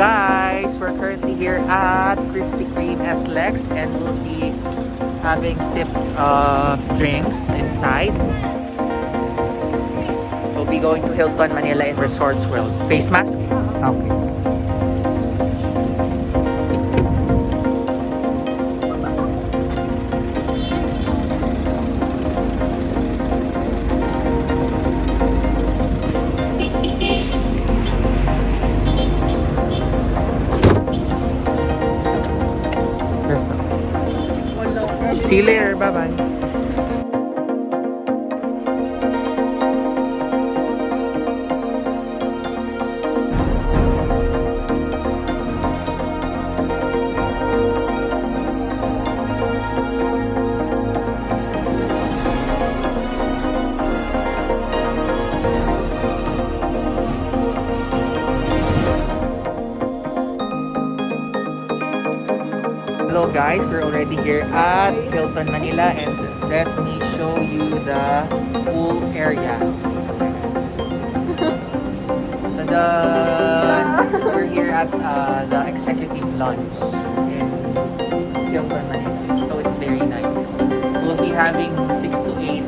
guys, we're currently here at Krispy Kreme SLEX and we'll be having sips of drinks inside. We'll be going to Hilton, Manila in Resorts World. Face mask? Okay. See you later. Bye-bye. Hello guys, we're already here at Hilton, Manila, and let me show you the pool area. We're here at the executive lounge in Hilton, Manila, so it's very nice. So we'll be having 6 to 8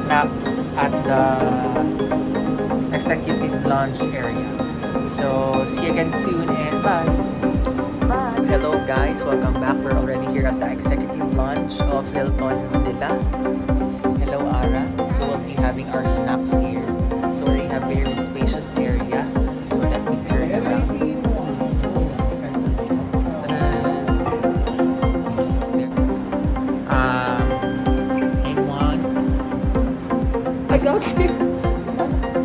snacks at the executive lounge area. So see you again soon and bye! Hello guys, welcome back. We're already here at the executive lounge of Hilton, Manila. Hello Ara. So we'll be having our snacks here. So they have very spacious area. So let me turn around. I want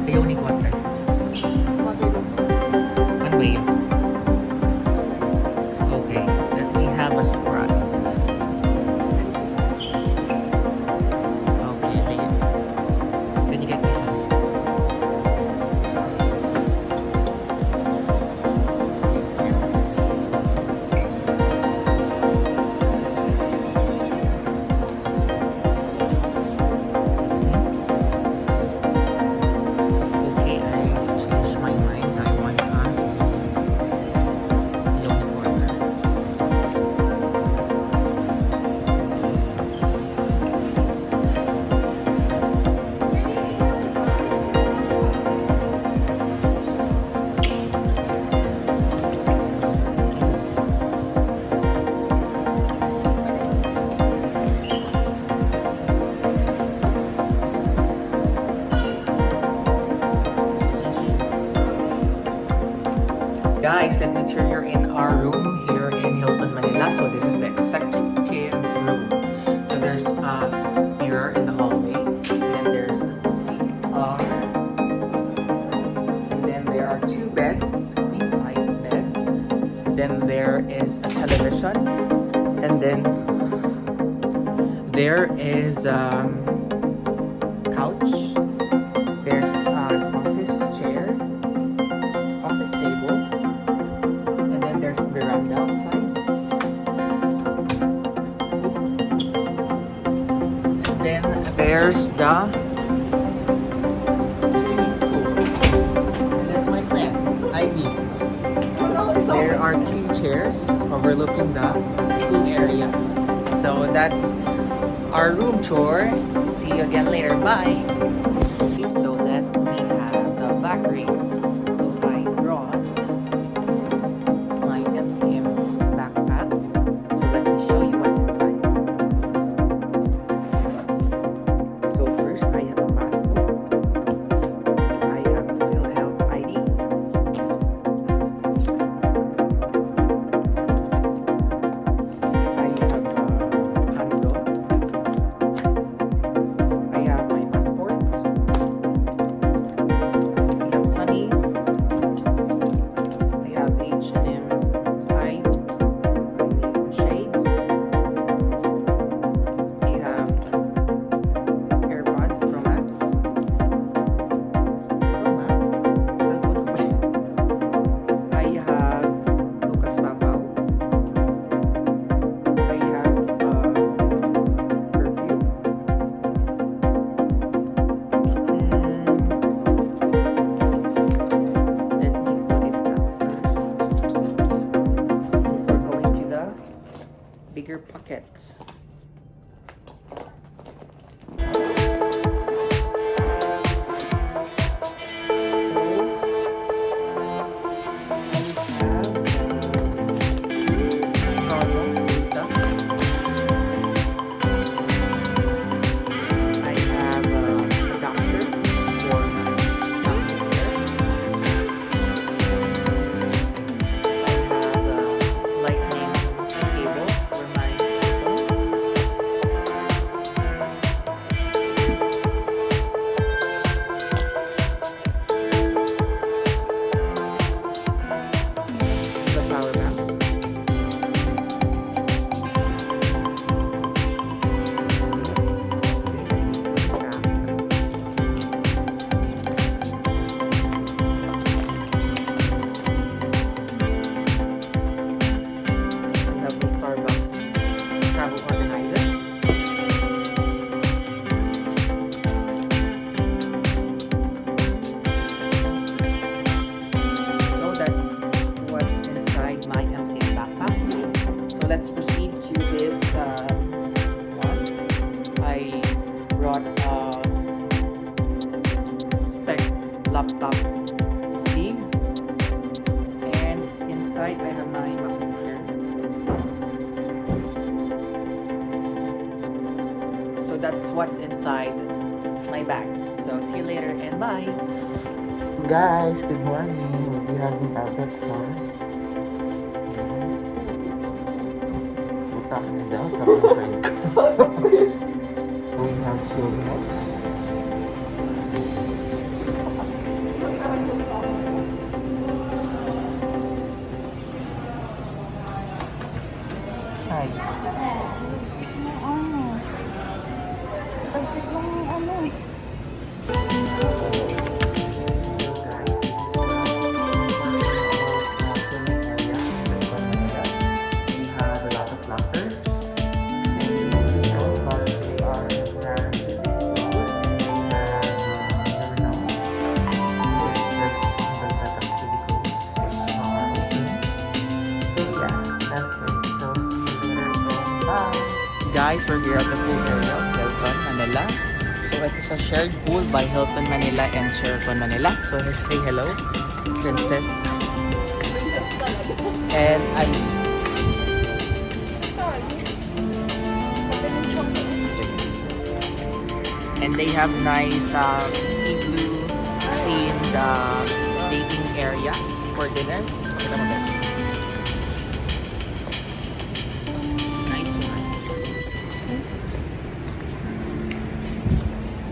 I only water. One way. Okay, let me have a Sprite. Okay, can you get me some? Okay, I've changed my mind. I want yellow water. Guys, let me turn you in our room here in Hilton, Manila. So this is the executive room. So there's a mirror in the hallway, and then there's a CR, and then there are 2 beds, queen size beds. Then there is a television, and then there is couch. There's an office chair, office table. There's a veranda outside. And then there's the swimming pool. And there's my friend, Ivy. There are 2 chairs overlooking the pool area. So that's our room tour. See you again later. Bye! Okay, so let me have the back ring. So I brought my MCM backpack. So let me show you what's inside. So first I have a passport. I have a PhilHealth ID. I have a handle. I have my passport. bigger pocket. Let's proceed to this one. I brought a spec laptop sleeve, and inside I have my MacBook here. So that's what's inside my bag. So see you later and bye. Guys, good morning. We'll be having our breakfast. Daw sa friend ko. We have children. Hi. Guys, we're here at the pool area of Hilton, Manila. So it's a shared pool by Hilton Manila and Sheraton Manila. So say hello, Princess. And they have nice igloo themed dating area for dinners.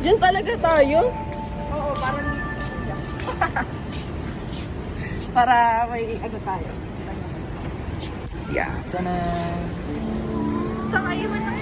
Diyan talaga tayo? Oo, parang para may ano tayo. Yeah. Tada! Sa ngayon na